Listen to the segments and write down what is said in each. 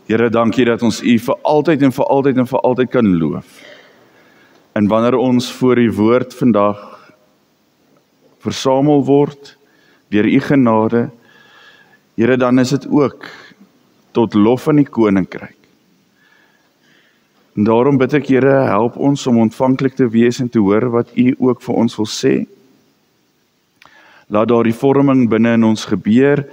Here, dankie dat ons U vir altyd en vir altyd en vir altyd kan loof. En wanneer ons voor U woord vandag versamel word, deur U genade, Here, dan is dit ook tot lof van die koninkryk. En daarom bid ek, Here, help ons om ontvanklik te wees en te hoor wat U ook vir ons wil sê. Laat daar die vorming binne in ons gebeur,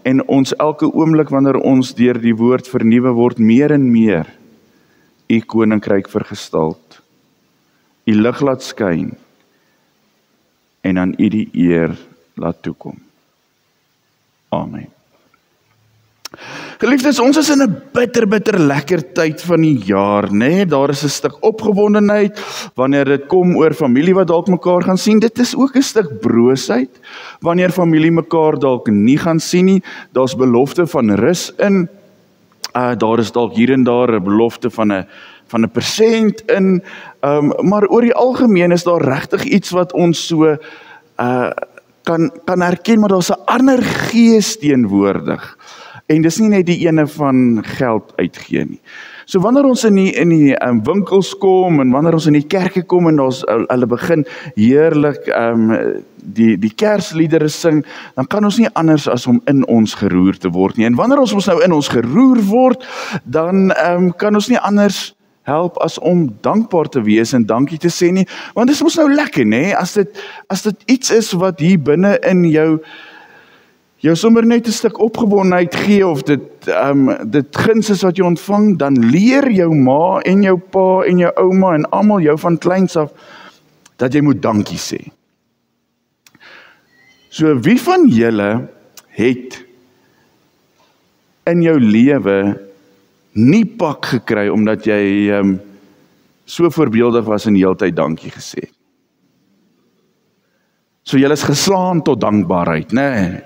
en ons elke oomblik wanneer ons deur die woord vernuwe word, meer en meer U koninkryk vergestalt. U lig laat skyn, en aan U die eer laat toekom. Amen. Geliefdes, ons is in 'n bitter lekker tyd van die jaar, né? Daar is 'n stuk opgewondenheid wanneer dit kom oor familie wat dalk mekaar gaan sien. Dit is ook 'n stuk broosheid wanneer familie mekaar dalk nie gaan sien nie. Daar's belofte van rus in. Daar is dalk hier en daar 'n belofte van 'n persent in. Maar oor die algemeen is daar regtig iets wat ons so kan herken, maar daar's 'n ander gees teenwoordig. En dis nie net die ene van geld uitgee nie. So wanneer ons in die winkels kom, en wanneer ons in die kerke kom, en hulle begin heerlik die Kersliedere sing, dan kan ons nie anders as om in ons geroer te word nie. En wanneer ons nou in ons geroer word, dan kan ons nie anders help as om dankbaar te wees en dankie te sê nie. Want dit is mos nou lekker, né? As dit iets is wat hier binne in jou sommer net 'n stuk opgewondenheid gee, of dit guns is wat jy ontvang, dan leer jou ma en jou pa en jou ouma en almal jou van kleins af, dat jy moet dankie sê. So wie van julle het in jou lewe nie pak gekry, omdat jy so voorbeeldig was en die hele tyd dankie gesê? So julle is geslaan tot dankbaarheid, né?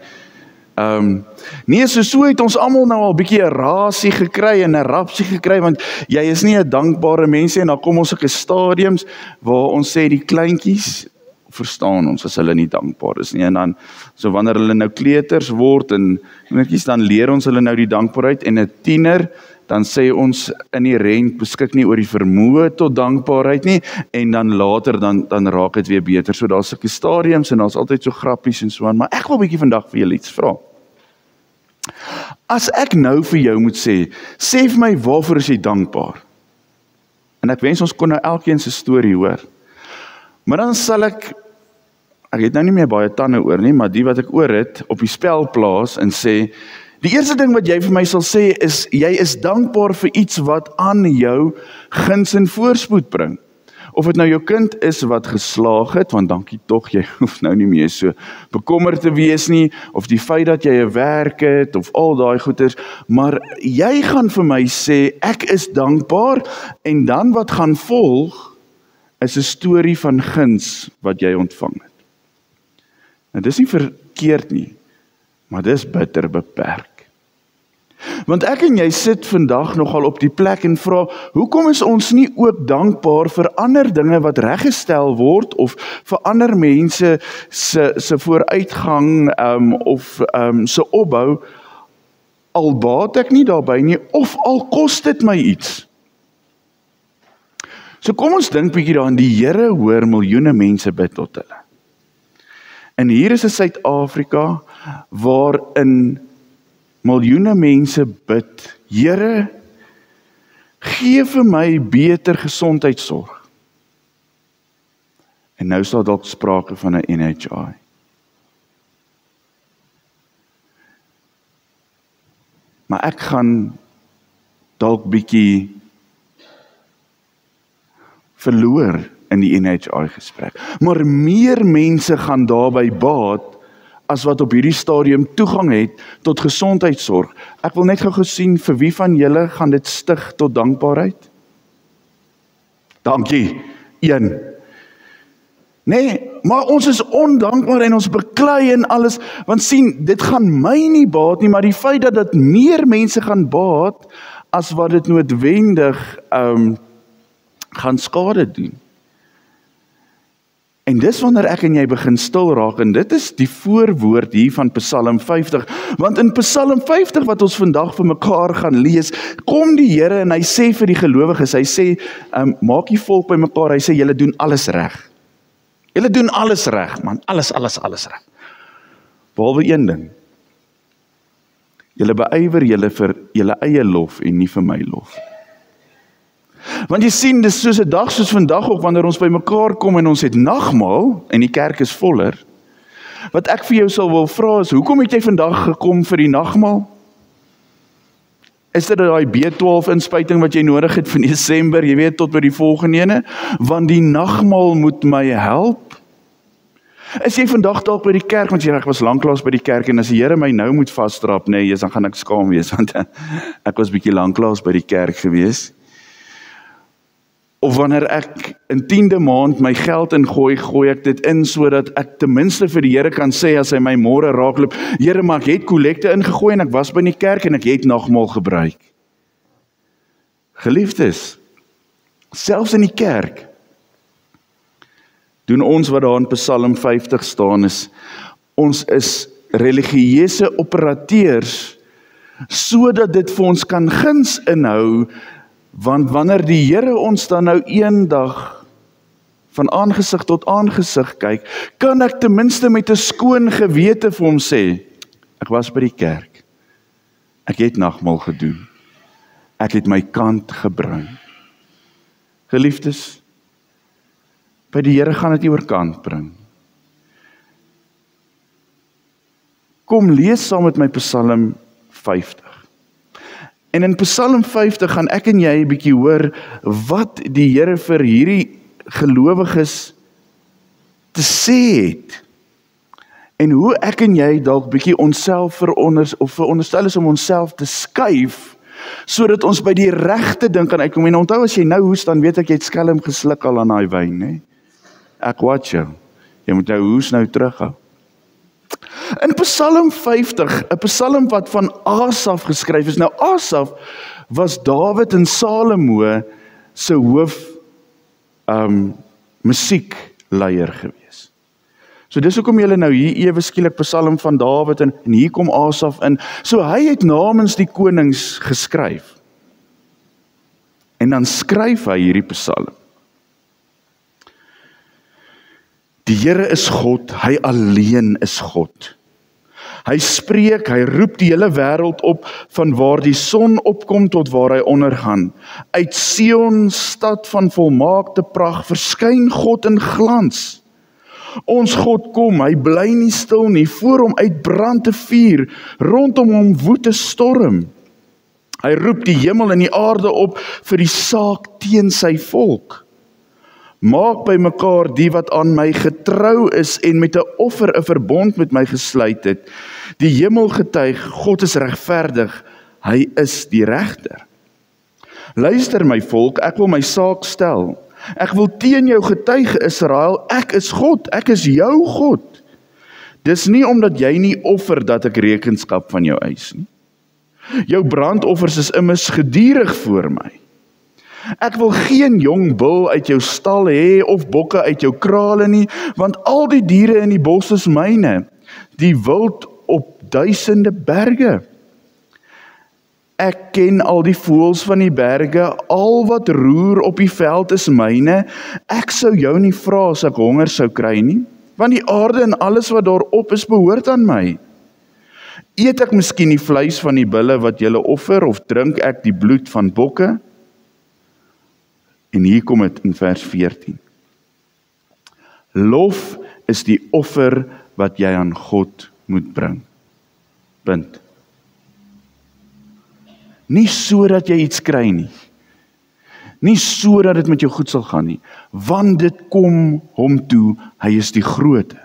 Nee, so het ons almal nou al bietjie 'n rasie gekry en 'n rapsie gekry, want jy is nie 'n dankbare mens, en dan kom ons sulke stadiums waar ons sê die kleintjies verstaan ons as hulle nie dankbaar is nie, en dan so wanneer hulle nou kleuters word en netjies, dan leer ons hulle nou die dankbaarheid, en 'n tiener, dan sê ons inherënt beskik nie oor die vermoë tot dankbaarheid nie, en dan later dan raak dit weer beter. So daar's sulke stadiums en daar's altyd so grappies en so aan, maar ek wil bietjie vandag vir julle iets vra. As ek nou vir jou moet sê vir my, waarvoor is jy dankbaar? En ek wens ons kon nou elkeen se storie hoor. Maar dan sal ek het nou nie meer baie tande oor nie, maar die wat ek oor het, op die spel plaas en sê, die eerste ding wat jy vir my sal sê is, jy is dankbaar vir iets wat aan jou guns en voorspoed bring. Of dit nou jou kind is wat geslaag het, want dankie tog, jy hoef nou nie meer so bekommerd te wees nie, of die feit dat jy 'n werk het, of al daai goeders, maar jy gaan vir my sê, ek is dankbaar, en dan wat gaan volg, is 'n storie van guns wat jy ontvang het. Nou dis nie verkeerd nie, maar dis bitter beperk. Want ek en jy sit vandag nogal op die plek en vra, hoekom is ons nie ook dankbaar vir ander dinge wat reggestel word, of vir ander mense se vooruitgang, of se opbou, al baat ek nie daarby nie, of al kos dit my iets. So kom ons dink bietjie daaraan, die Here hoor miljoene mense bid tot hulle. En hier is 'n Suid-Afrika waarin miljoene mense bid, Here, gee vir my beter gesondheidsorg. En nou is daar dalk sprake van 'n NHI. Maar ek gaan dalk bietjie verloor in die NHI gesprek. Maar meer mense gaan daarby baat as wat op hierdie stadium toegang het tot gesondheidsorg. Ek wil net gou sien, vir wie van julle gaan dit stig tot dankbaarheid? Dankie, 1. Nee, maar ons is ondankbaar en ons beklei en alles, want sien, dit gaan my nie baat nie, maar die feit dat dit meer mense gaan baat, as wat dit noodwendig gaan skade doen. En dis wanneer ek en jy begin stil raak, en dit is die voorwoord hier van Psalm 50, want in Psalm 50 wat ons vandag vir mekaar gaan lees, kom die Here en hy sê vir die gelowiges, hy sê, maak die volk by mekaar, hy sê, julle doen alles reg. Julle doen alles reg, man, alles reg. Behalwe een ding, julle beywer julle vir julle eie lof en nie vir my lof. Want jy sien, dis soos 'n dag soos vandag ook, wanneer ons by mekaar kom en ons het nagmaal, en die kerk is voller, wat ek vir jou sal wil vra is, hoekom het jy vandag gekom vir die nagmaal? Is dit daai B12 inspuiting wat jy nodig het van Desember, jy weet, tot by die volgende ene? Want die nagmaal moet my help. Is jy vandag dalk by die kerk, want ek was lanklaas by die kerk, en as die Here my nou moet vasdrap, nee, dan gaan ek skaam wees, want ek was bietjie lanklaas by die kerk gewees. Of wanneer ek in 10de maand my geld ingooi, gooi ek dit in, sodat ek ten minste vir die Here kan sê, as hy my môre raakloop, Here, maar ek het kollekte ingegooi, en ek was by die kerk, en ek het nagmaal gebruik. Geliefdes, selfs in die kerk, doen ons wat daar in Psalm 50 staan is, ons is religieuse operateurs, sodat dit vir ons kan guns inhou, want wanneer die Here ons dan nou eendag van aangesig tot aangesig kyk, kan ek ten minste met 'n skoon gewete vir hom sê, ek was by die kerk, ek het nagmaal gedoen, ek het my kant gebring. Geliefdes, by die Here gaan dit nie oor kant bring. Kom lees saam met my Psalm 50. En in Psalm 50 gaan ek en jy 'n bietjie hoor wat die Here vir hierdie gelowiges te sê het. En hoe ek en jy dalk bietjie onsself veronderstel is om onsself te skuif, sodat ons by die regte ding kan uitkom. En onthou, as jy nou hoes, dan weet ek jy het skelm gesluk al aan daai wyn, né? Ek watch jou. Jy moet nou hoes nou terughou. In Psalm 50, 'n Psalm wat van Asaf geskryf is. Nou Asaf was Dawid en Salomo se hoof musiekleier gewees. So dis hoekom julle nou hier ewe skielik Psalm van Dawid en hier kom Asaf in. So hy het namens die konings geskryf. En dan skryf hy hierdie Psalm. Die Here is God, hy alleen is God. Hy spreek, hy roep die hele wêreld op, van waar die son opkom tot waar hy ondergaan. Uit Sion, stad van volmaakte pragt, verskyn God in glans. Ons God kom, hy bly nie stil nie, voor hom uitbrand 'n vuur, rondom hom woed 'n storm. Hy roep die hemel en die aarde op vir die saak teen sy volk. Maak by mekaar die wat aan my getrou is en met 'n offer 'n verbond met my gesluit het. Die hemel getuig, God is regverdig, hy is die regter. Luister my volk, ek wil my saak stel. Ek wil teen jou getuig, Israel, ek is God, ek is jou God. Dis nie omdat jy nie offer dat ek rekenskap van jou eis nie. Jou brandoffers is immers gedurig voor my. Ek wil geen jong bul uit jou stal hê of bokke uit jou krale nie, want al die diere in die bos is myne, die wild op duisende berge. Ek ken al die voëls van die berge, al wat roer op die veld is myne. Ek sou jou nie vra as ek honger sou kry nie, want die aarde en alles wat daarop is behoort aan my. Eet ek miskien die vleis van die bulle wat julle offer, of drink ek die bloed van bokke? En hier kom dit in vers 14. Lof is die offer wat jy aan God moet bring. Punt. Nie sodat jy iets kry nie. Nie sodat dit met jou goed sal gaan nie. Want dit kom hom toe, hy is die groote.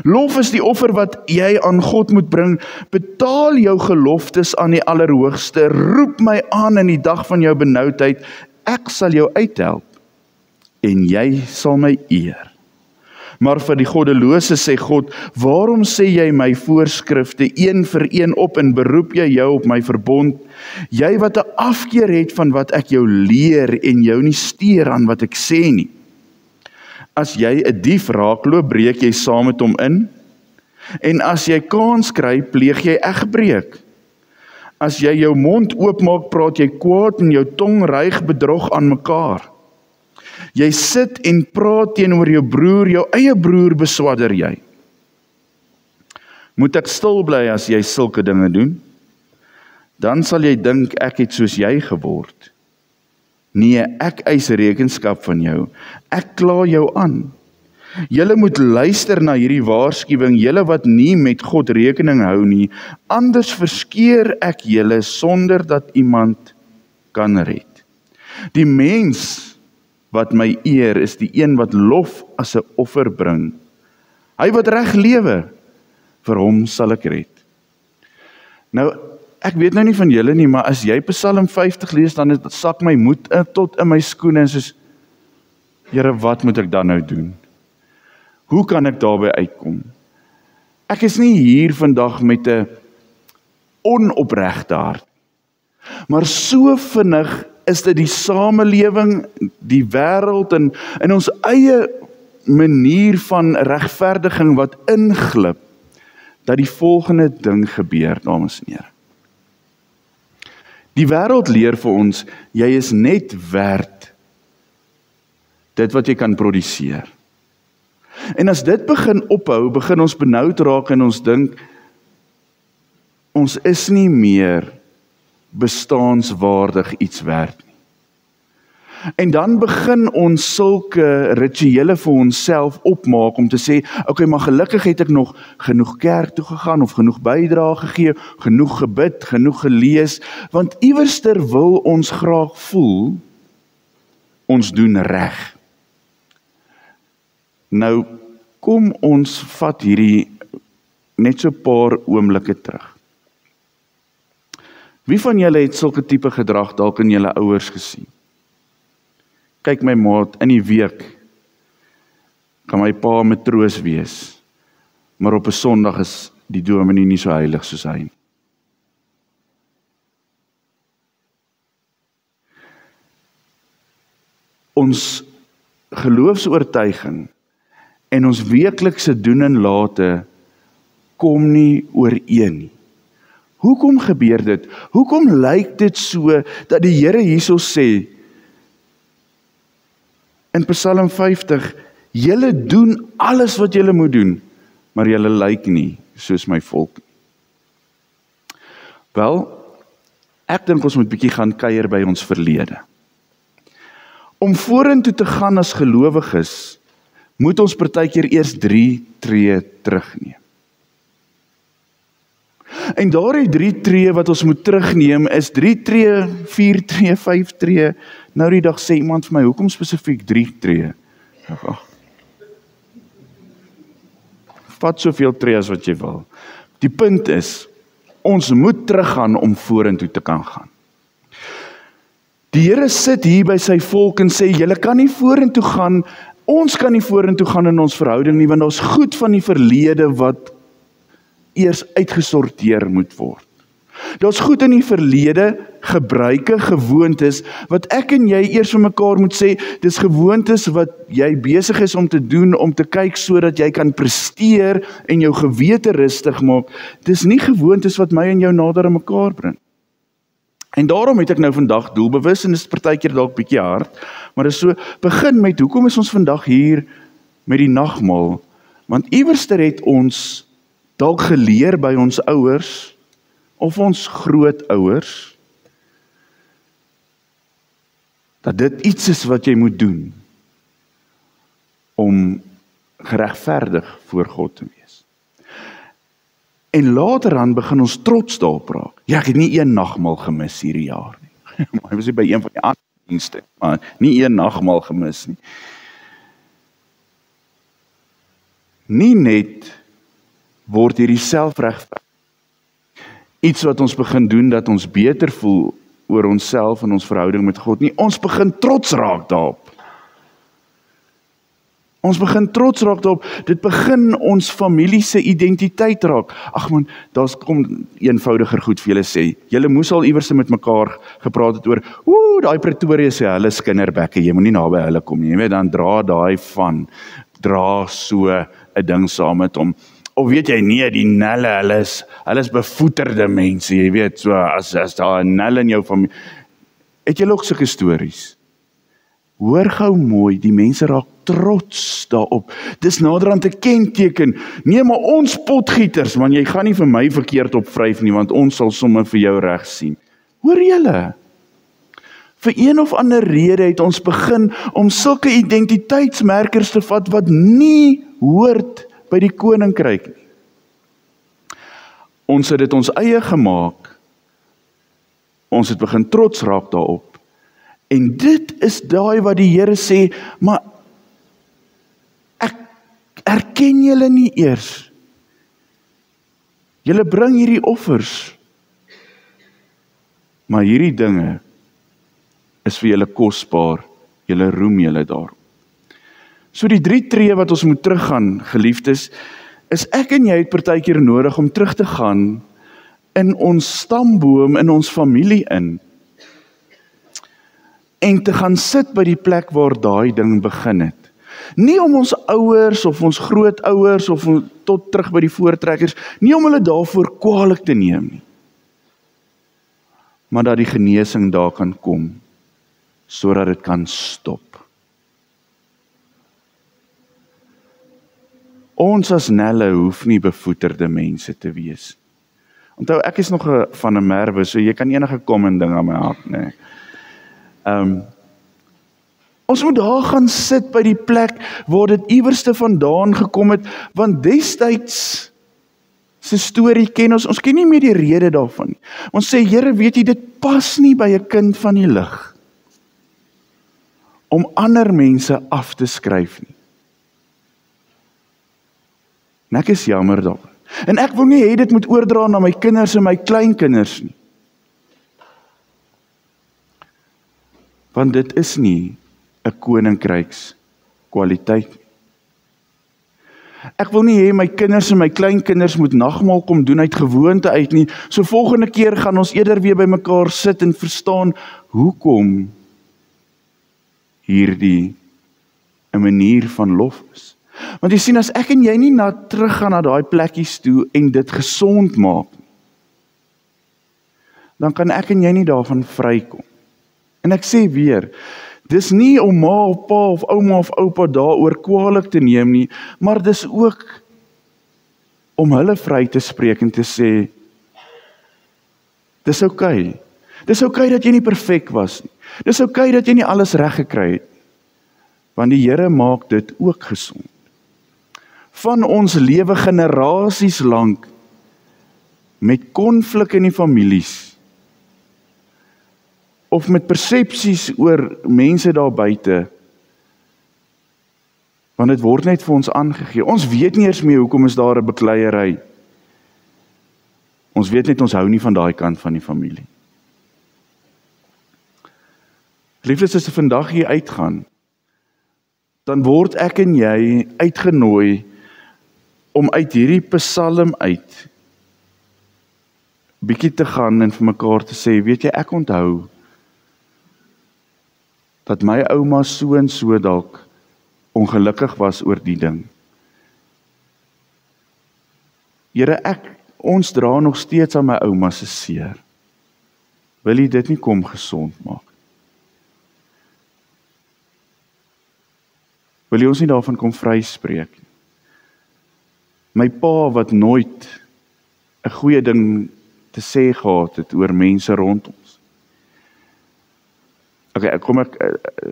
Lof is die offer wat jy aan God moet bring. Betaal jou geloftes aan die Allerhoogste. Roep my aan in die dag van jou benoudheid. Ek sal jou uithelp en jy sal my eer. Maar vir die goddelose sê God, waarom sê jy my voorskrifte een vir een op en beroep jy jou op my verbond? Jy wat 'n afkeer het van wat ek jou leer en jou nie steur aan wat ek sê nie. As jy 'n dief raakloop, breek jy saam met hom in. En as jy kans kry, pleeg jy egbreek. As jy jou mond oopmaak, praat jy kwaad en jou tong ryg bedrog aan mekaar. Jy sit en praat teenoor jou broer, jou eie broer beswadder jy. Moet ek stil bly as jy sulke dinge doen? Dan sal jy dink ek het soos jy geword. Nee, ek eis rekenskap van jou. Ek kla jou aan. Julle moet luister na hierdie waarskuwing, julle wat nie met God rekening hou nie, anders verskeer ek julle sonder dat iemand kan red. Die mens wat my eer is die een wat lof as 'n offer bring. Hy wat reg lewe, vir hom sal ek red. Nou, ek weet nou nie van julle nie, maar as jy Psalm 50 lees, dan sak my moed tot in my skoene en soos, Here, wat moet ek dan nou doen? Hoe kan ek daarby uitkom? Ek is nie hier vandag met 'n onopregte hart, maar so vinnig is dit die samelewing, die wêreld en ons eie manier van regverdiging wat inglip, dat die volgende ding gebeur, dames en here. Die wêreld leer vir ons, jy is net werd dit wat jy kan produseer. En as dit begin ophou, begin ons benoud raak en ons dink, ons is nie meer bestaanswaardig iets werd nie. En dan begin ons sulke rituele vir onsself opmaak om te sê, okay, maar gelukkig het ek nog genoeg kerk toe gegaan of genoeg bydrae gegee, genoeg gebid, genoeg gelees, want iewerster wil ons graag voel, ons doen reg. Nou, kom ons vat hierdie net so 'n paar oomblikke terug. Wie van julle het sulke tipe gedrag dalk in julle ouers gesien? Kyk my maat, in die week kan my pa matroos wees, maar op 'n Sondag is die dominee nie so heilig soos hy nie. Ons geloofsoortuiging en ons weeklikse doen en late kom nie ooreen nie. Hoekom gebeur dit? Hoekom lyk dit so dat die Here hierso sê in Psalm 50, julle doen alles wat julle moet doen, maar julle lyk nie soos my volk nie. Wel, ek dink ons moet bietjie gaan kuier by ons verlede. Om vorentoe te gaan as gelowiges, moet ons partykeer eers 3 tree terugneem. En daardie 3 tree wat ons moet terugneem is 3 tree, 4 tree, 5 tree. Nou die dag sê iemand vir my, hoekom spesifiek 3 tree? Vat soveel tree as wat jy wil. Die punt is, ons moet teruggaan om vorentoe te kan gaan. Die Here sit hier by sy volk en sê, julle kan nie vorentoe gaan, ons kan nie vorentoe gaan in ons verhouding nie, want ons goed van die verlede wat eers uitgesorteer moet word. Daar's goed in die verlede, gebruike, gewoontes, wat ek en jy eers vir mekaar moet sê, dis gewoontes wat jy besig is om te doen, om te kyk sodat jy kan presteer en jou gewete rustig maak. Dis nie gewoontes wat my en jou nader aan mekaar bring. En daarom het ek nou vandag doelbewus, en dis partykeer dalk bietjie hard, maar dis so, begin met, hoekom is ons vandag hier met die nagmaal? Want iewerster het ons dalk geleer by ons ouers, of ons grootouers, dat dit iets is wat jy moet doen, om geregverdig voor God te wees. En later aan begin ons trots daarop raak. Ja, ek het nie een nagmaal gemis hierdie jaar nie. Maar ek was by een van die ander dienste, maar nie een nagmaal gemis nie. Nie net word hierdie selfregverdig iets wat ons begin doen, dat ons beter voel oor onsself en ons verhouding met God nie. Ons begin trots raak daarop. Ons begin trots raak daarop, dit begin ons familie se identiteit raak. Ag man, daar's kom eenvoudiger goed vir julle sê. Julle moes al iewers met mekaar gepraat het oor, daai Pretoria sê hulle skinderbekke, jy moenie naby hulle kom nie. Jy weet, dan dra so 'n ding saam met hom. Of weet jy nie, die nelle, hulle is bevoeterde mense, jy weet, so as daar 'n nel in jou familie. Het julle ook sulke stories? Hoor gou mooi, die mense raak trots daarop. Dis naderhand 'n kenteken. Nee, maar ons potgieters, man, jy gaan nie vir my verkeerd opvryf nie, want ons sal sommer vir jou reg sien. Hoor julle? Vir een of ander rede het ons begin om sulke identiteitsmerkers te vat wat nie hoort by die koninkryk nie. Ons het dit ons eie gemaak. Ons het begin trots raak daarop. En dit is daai wat die Here sê, maar ek erken julle nie eers. Julle bring hierdie offers, maar hierdie dinge is vir julle kosbaar, julle roem julle daar. So die 3 tree wat ons moet teruggaan, geliefdes, is ek en jy het partykeer nodig om terug te gaan in ons stamboom, in ons familie in, en te gaan sit by die plek waar daai ding begin het. Nie om ons ouers of ons grootouers of tot terug by die voortrekkers, nie om hulle daarvoor kwaadlik te neem nie, maar dat die genesing daar kan kom, sodat dit kan stop. Ons as nelle hoef nie bevoeterde mense te wees. Onthou, ek is nog van 'n Merwe, so jy kan enige kom en ding aan my hart, nee. Ons moet daar gaan sit by die plek waar dit iewerste vandaan gekom het, want destyds se storie ken ons ken nie meer die rede daarvan nie. Ons sê, Here, weet jy, dit pas nie by 'n kind van die lig om ander mense af te skryf nie. En ek is jammer daaroor. En ek wil nie hê dit moet oordra na my kinders en my kleinkinders nie. Want dit is nie 'n koninkryks kwaliteit nie. Ek wil nie hê my kinders en my kleinkinders moet nagmaal kom doen uit gewoonte uit nie. So volgende keer gaan ons eerder weer by mekaar sit en verstaan hoekom hierdie 'n manier van lof is. Want jy sien, as ek en jy nie teruggaan na daai plekkies toe en dit gesond maak, dan kan ek en jy nie daarvan vrykom. En ek sê weer, dis nie om ma of pa of ouma of oupa daaroor kwaadlik te neem nie, maar dis ook om hulle vry te spreek en te sê, dis oukei. Dis oukei dat jy nie perfek was nie. Dis oukei dat jy nie alles reg gekry het. Want die Here maak dit ook gesond. Van ons lewe generasies lank met konflik in die families, of met persepsies oor mense daar buite, want dit word net vir ons aangegee. Ons weet nie eers meer hoekom is daar 'n bekleierery. Ons weet net ons hou nie van daai kant van die familie. Liefdes, as jy vandag hier uitgaan, dan word ek en jy uitgenooi om uit hierdie psalm uit bietjie te gaan en vir mekaar te sê, weet jy, ek onthou dat my ouma so en so dalk ongelukkig was oor die ding. Here, ons dra nog steeds aan my ouma se seer. Wil jy dit nie kom gesond maak? Wil jy ons nie daarvan kom vryspreek? My pa wat nooit 'n goeie ding te sê gehad het oor mense rondom ons. Okay,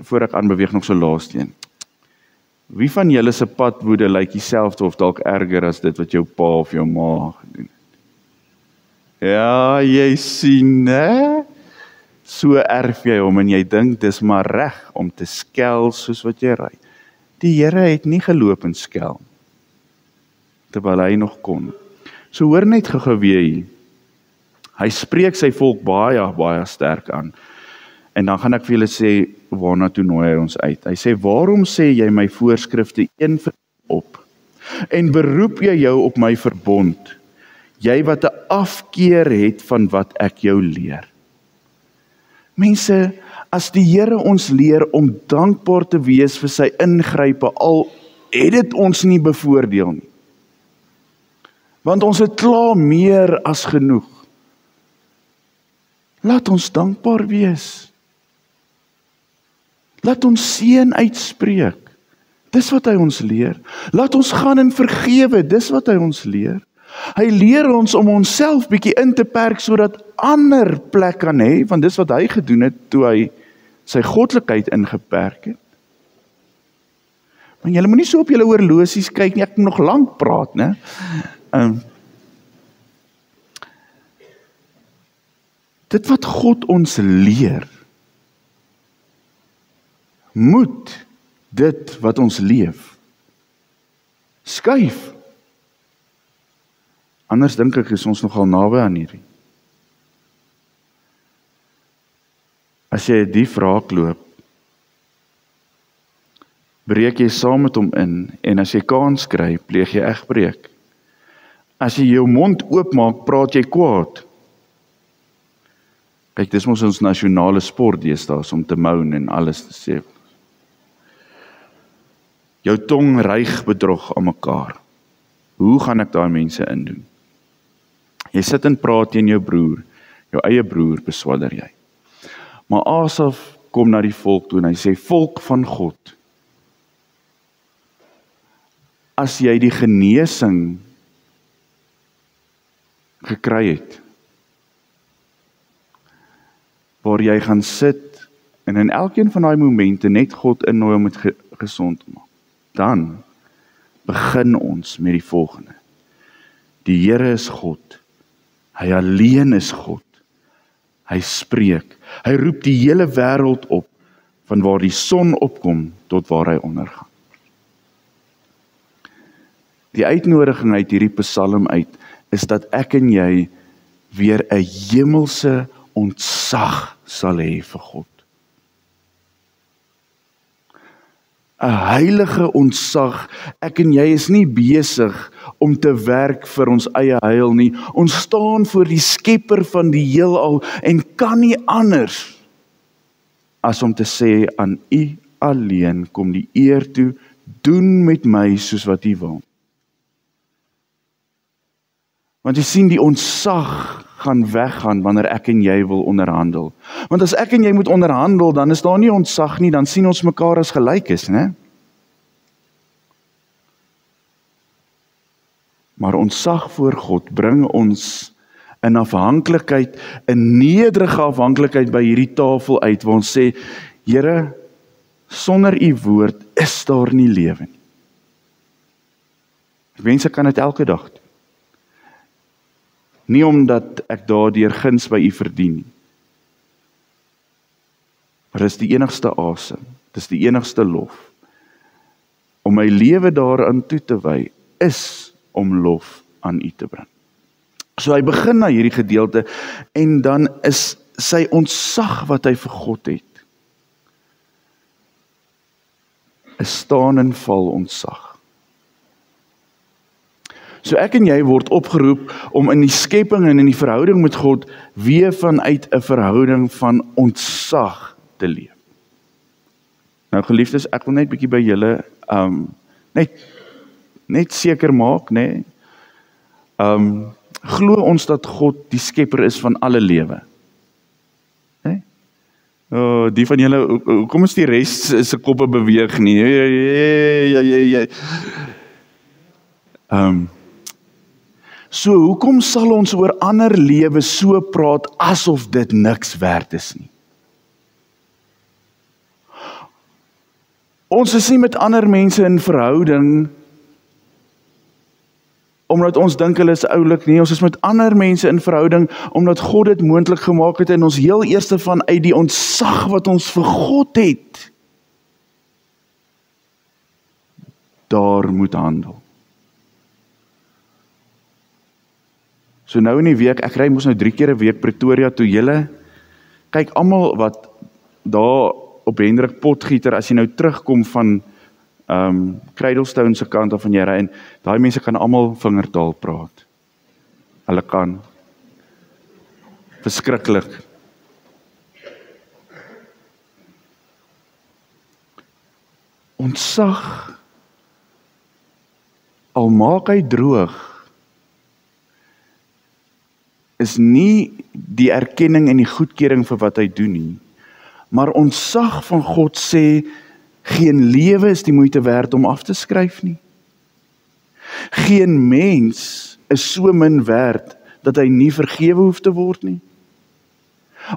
voor ek aanbeweeg nog so laaste een. Wie van julle se padwoede lyk dieselfde of dalk erger as dit wat jou pa of jou ma gedoen het? Ja, jy sien, hè? So erf jy hom en jy dink dis maar reg om te skel soos wat jy ry. Die Here het nie geloop en skel terwyl hy nog kon. So hoor net gou weer. Hy spreek sy volk baie sterk aan. En dan gaan ek vir julle sê, waarna toe nooi hy ons uit. Hy sê, waarom sê jy my voorskrifte een vir een op? En beroep jy jou op my verbond? Jy wat 'n afkeer het van wat ek jou leer. Mense, as die Here ons leer om dankbaar te wees vir sy ingrype, al het dit ons nie bevoordeel nie. Want ons het klaar meer as genoeg. Laat ons dankbaar wees. Laat ons seën uitspreek. Dis wat hy ons leer. Laat ons gaan en vergewe. Dis wat hy ons leer. Hy leer ons om onsself bietjie in te perk sodat ander plek kan hê, want dis wat hy gedoen het toe hy sy goddelikheid ingeperk het. Maar julle moenie so op julle horlosies kyk nie, ek moet nog lank praat, né? Dit wat God ons leer, moet dit wat ons leef skuif. Anders dink ek is ons nogal naby aan hierdie. As jy die vraag loop, breek jy saam met hom in, en as jy kans kry, pleeg jy egbreek. As jy jou mond oopmaak, praat jy kwaad. Kyk, dis mos ons nasionale sport deesdae om te moan en alles te sê. Jou tong ryg bedrog aan mekaar. Hoe gaan ek daai mense indoen? Jy sit en praat teen jou broer, jou eie broer beswadder jy. Maar Asaf kom na die volk toe en hy sê, volk van God, as jy die genesing gekry het, waar jy gaan sit en in elkeen van daai momente net God innooi om dit gesond te maak, dan begin ons met die volgende. Die Here is God. Hy alleen is God. Hy spreek. Hy roep die hele wêreld op, van waar die son opkom tot waar hy ondergaan. Die uitnodiging uit hierdie psalm uit, is dat ek en jy weer 'n hemelse ontzag sal hê vir God. 'n heilige ontzag. Ek en jy is nie besig om te werk vir ons eie heil nie. Ons staan voor die skepper van die heelal en kan nie anders as om te sê, aan U alleen kom die eer toe, doen met my soos wat U wil. Want jy sien, die ontzag gaan weggaan wanneer ek en jy wil onderhandel. Want as ek en jy moet onderhandel, dan is daar nie ontzag nie, dan sien ons mekaar as gelyk is, né? Maar ontzag voor God bring ons in afhanklikheid, in nederige afhanklikheid by hierdie tafel uit, waar ons sê, Here, sonder U woord is daar nie lewe nie. Mense kan dit elke dag doen. Nie omdat ek daardeur guns by U verdien nie. Maar dis die enigste asem, dis die enigste lof. Om my lewe daaraan toe te wy, is om lof aan U te bring. So hy begin na hierdie gedeelte, en dan is sy ontzag wat hy vir God het, 'n staan en val ontzag. So ek en jy word opgeroep om in die skepping en in die verhouding met God weer vanuit 'n verhouding van ontzag te leef. Nou geliefdes, ek wil net bietjie by julle net seker maak, nê? Glo ons dat God die skepper is van alle lewe? Nê? Die van julle, hoekom is die res se koppe beweeg nie? So hoekom sal ons oor ander lewe so praat asof dit niks werd is nie? Ons is nie met ander mense in verhouding omdat ons dink hulle is oulik nie. Ons is met ander mense in verhouding omdat God dit moontlik gemaak het en ons heel eerste vanuit die ontzag wat ons vir God het, daar moet handel. So nou in die week, ek ry mos nou 3 keer 'n week Pretoria toe, julle kyk almal wat daar op Hendrik Potgieter, as jy nou terugkom van Cradlestone se kant af van jy ry, en daai mense kan almal vingertaal praat. Hulle kan. Verskriklik. Ontsag, al maak hy droog, is nie die erkenning en die goedkeuring vir wat hy doen nie. Maar ontsag van God sê, geen lewe is die moeite werd om af te skryf nie. Geen mens is so min werd, dat hy nie vergewe hoef te word nie.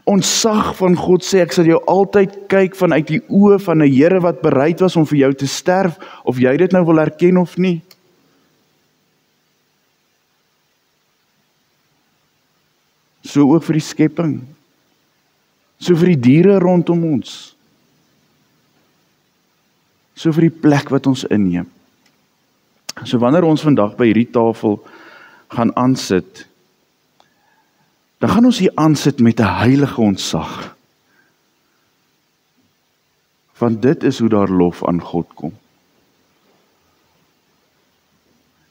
Ontsag van God sê, ek sal jou altyd kyk vanuit die oë van 'n Here wat bereid was om vir jou te sterf, of jy dit nou wil erken of nie. So ook vir die skepping. So vir die diere rondom ons. So vir die plek wat ons inneem. So wanneer ons vandag by hierdie tafel gaan aansit, dan gaan ons hier aansit met 'n heilige ontsag. Want dit is hoe daar lof aan God kom.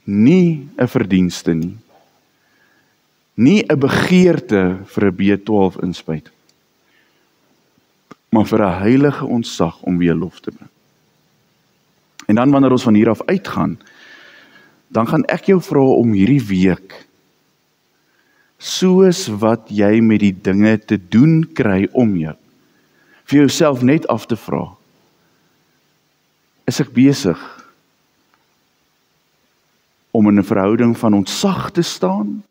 Nie 'n verdienste nie. Nie 'n begeerte vir 'n B12 inspuit. Maar vir 'n heilige ontsag om weer lof te bring. En dan wanneer ons van hier af uitgaan, dan gaan ek jou vra om hierdie week, soos wat jy met die dinge te doen kry om jou, vir jouself net af te vra, is ek besig om in 'n verhouding van ontsag te staan,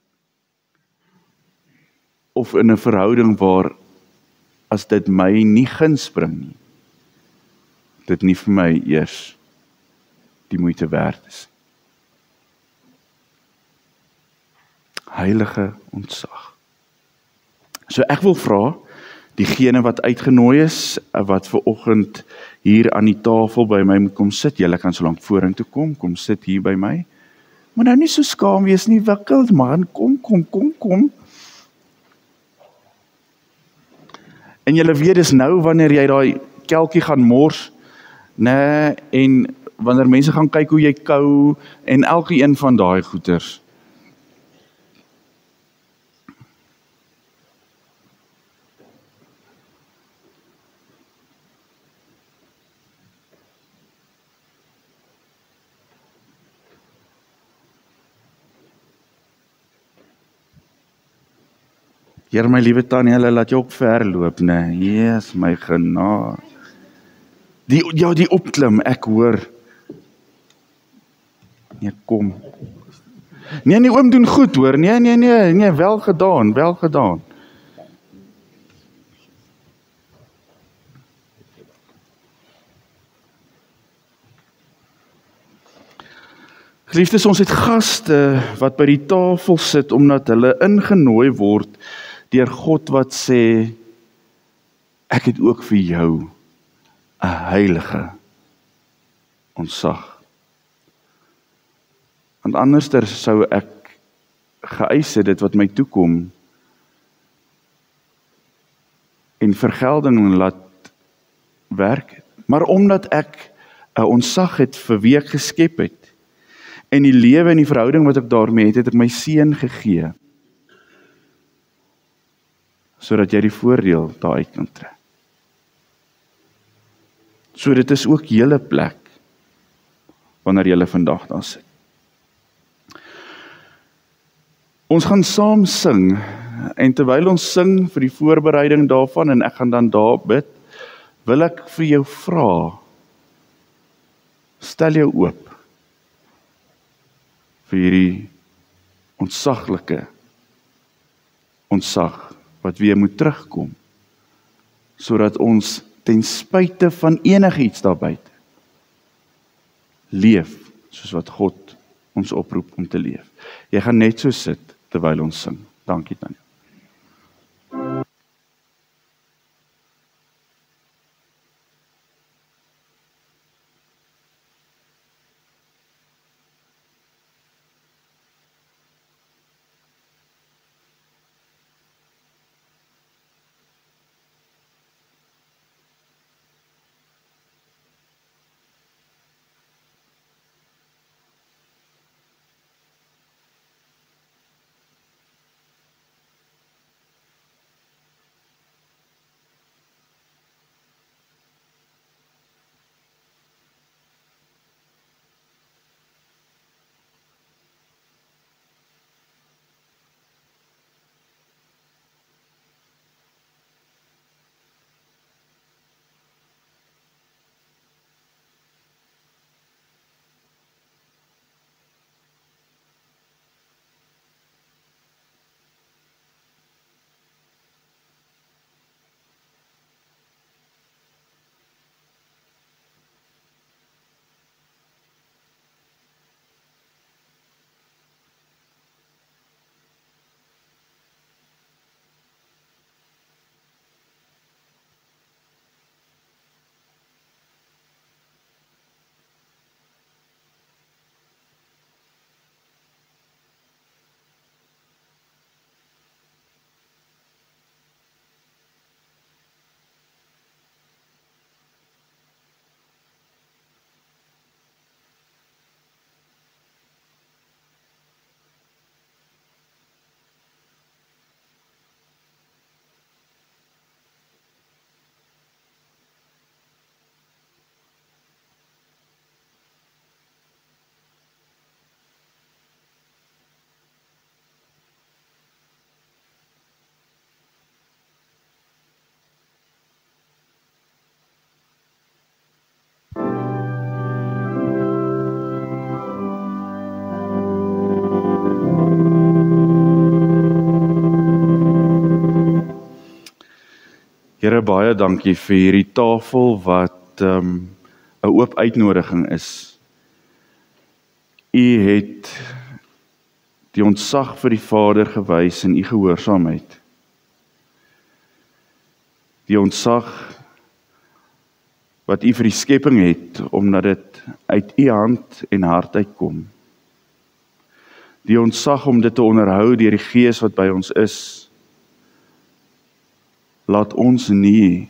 of in 'n verhouding waar, as dit my nie guns bring nie, dit nie vir my eers die moeite werd is. Heilige ontsag. So ek wil vra, diegene wat uitgenooi is, wat ver oggend hier aan die tafel by my moet kom sit, julle kan so lank vorentoe kom sit hier by my. Maar nou nie so skaam wees nie, wikkeld man, kom. En julle weet, dis nou wanneer jy daai kelkie gaan mors, nee, en wanneer mense gaan kyk hoe jy kou, en elke een van daai goeters. Heer, my liewe Tannie, hulle laat jou ook ver loop, nee, Jesus, my genade. Die opklim, ek hoor. Nee, kom. Nee, oom doen goed, hoor, nee, wel gedaan. Geliefdes, ons het gaste wat by die tafel sit, omdat hulle ingenooi word deur God wat sê, ek het ook vir jou 'n heilige ontsag. Want anderster sou ek geëis het dit wat my toekom en vergelding laat werk het. Maar omdat ek 'n ontsag het vir wie ek geskep het, en die lewe en die verhouding wat ek daarmee het ek my seun gegee, sodat jy die voordeel daaruit kan trek. So dit is ook julle plek, wanneer julle vandag daar sit. Ons gaan saam sing, en terwyl ons sing vir die voorbereiding daarvan, en ek gaan dan daar bid, wil ek vir jou vra, stel jou oop, vir hierdie ontsaglike ontsag, wat weer moet terugkom, sodat ons ten spyte van enigiets daar buite leef, soos wat God ons oproep om te leef. Jy gaan net so sit, terwyl ons sing. Dankie, Tannie. Here, baie dankie vir hierdie tafel wat 'n oop uitnodiging is. U het die ontzag vir die Vader gewys in u gehoorsaamheid. Die ontzag wat u vir die skepping het, omdat dit uit u hand en hart uitkom. Die ontzag om dit te onderhou deur die Gees wat by ons is. Laat ons nie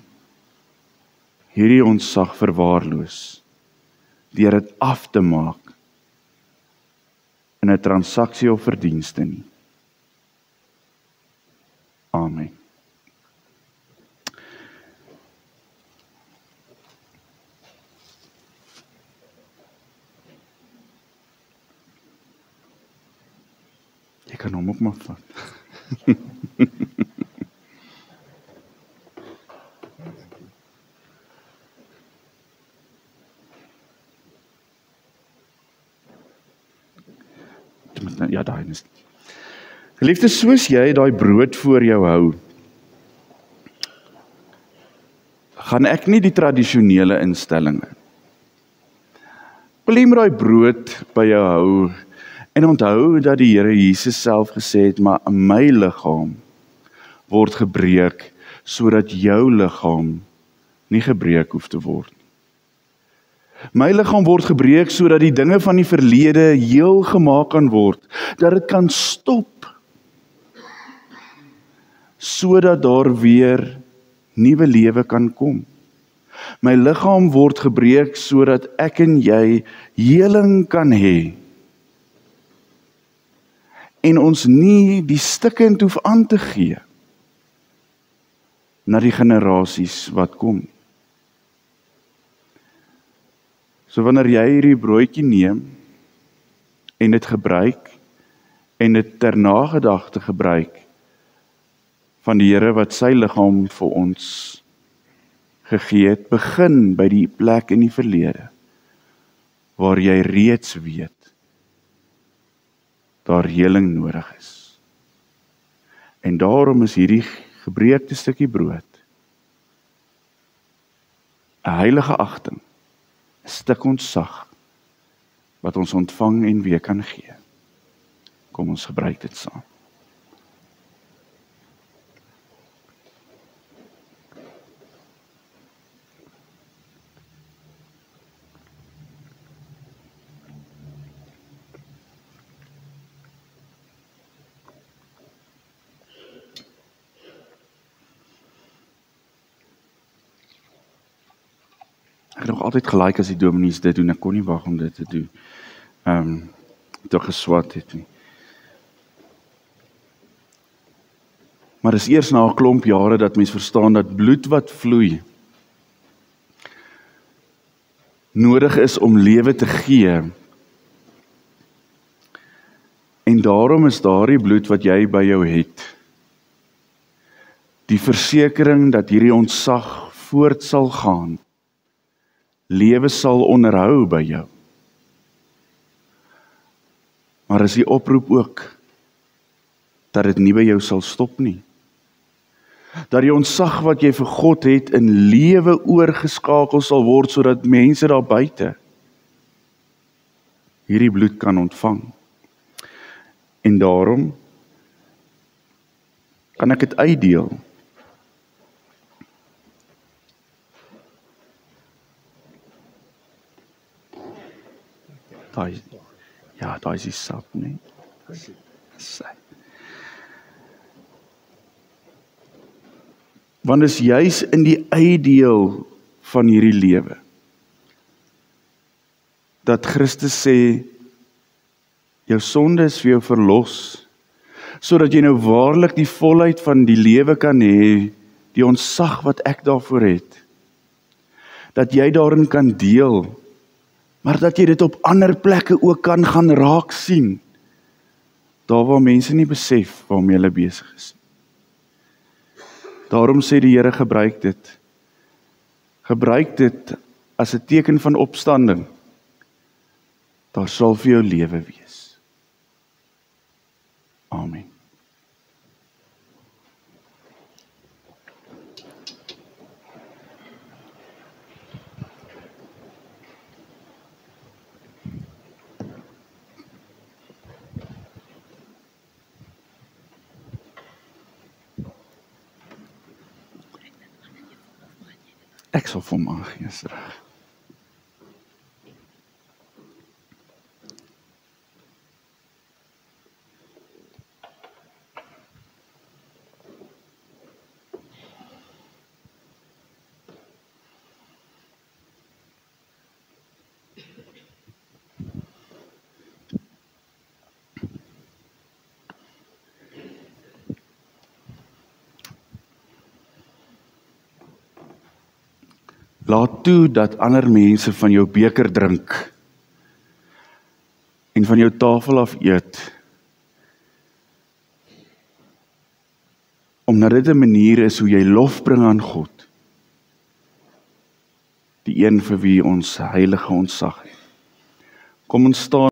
hierdie ontzag verwaarloos deur dit af te maak in 'n transaksie of verdienste nie. Amen. Jy kan hom ook maar vat. Ja, daai is. Geliefdes, soos jy daai brood voor jou hou, gaan ek nie die tradisionele instellinge. Wil jy met daai brood by jou hou en onthou dat die Here Jesus self gesê het, maar my liggaam word gebreek sodat jou liggaam nie gebreek hoef te word. My liggaam word gebreek sodat die dinge van die verlede heel gemaak kan word, dat dit kan stop, sodat daar weer nuwe lewe kan kom. My liggaam word gebreek sodat ek en jy heling kan hê en ons nie die stikkend hoef aan te gee na die generasies wat kom. So wanneer jy hierdie broodjie neem en dit gebruik en dit ter nagedagte gebruik van die Here wat sy liggaam vir ons gegee het, begin by die plek in die verlede waar jy reeds weet daar heling nodig is. En daarom is hierdie gebreekte stukkie brood 'n heilige agting, 'n stuk ontzag wat ons ontvang en weer kan gee. Kom ons gebruik dit saam. Ek het nog altyd gelike as die dominees dit doen, ek kon nie wag om dit te doen. Toe geswat het nie. Maar dis eers na 'n klomp jare dat mens verstaan dat bloed wat vloei nodig is om lewe te gee. En daarom is daardie bloed wat jy by jou het, die versekering dat hierdie ontzag voort sal gaan, lewe sal onderhou by jou. Maar is die oproep ook dat dit nie by jou sal stop nie. Dat die ontzag wat jy vir God het in lewe oorgeskakel sal word sodat mense daar buite hierdie bloed kan ontvang. En daarom kan ek dit uitdeel. Daai is die sap, nee. Sy. Want is juis in die uitdeel van hierdie lewe dat Christus sê, jou sonde is vir jou verlos, sodat jy nou waarlik die volheid van die lewe kan hê, die ontzag wat ek daarvoor het, dat jy daarin kan deel, maar dat jy dit op ander plekke ook kan gaan raak sien, daar waar mense nie besef waarmee hulle besig is. Daarom sê die Here, gebruik dit. Gebruik dit as 'n teken van opstanding. Daar sal vir jou lewe wees. Amen. Ek sal vir hom aangee is reg. Laat toe dat ander mense van jou beker drink en van jou tafel af eet, omdat dit 'n manier is hoe jy lof bring aan God, die een vir wie ons heilige ontzag het. Kom ons staan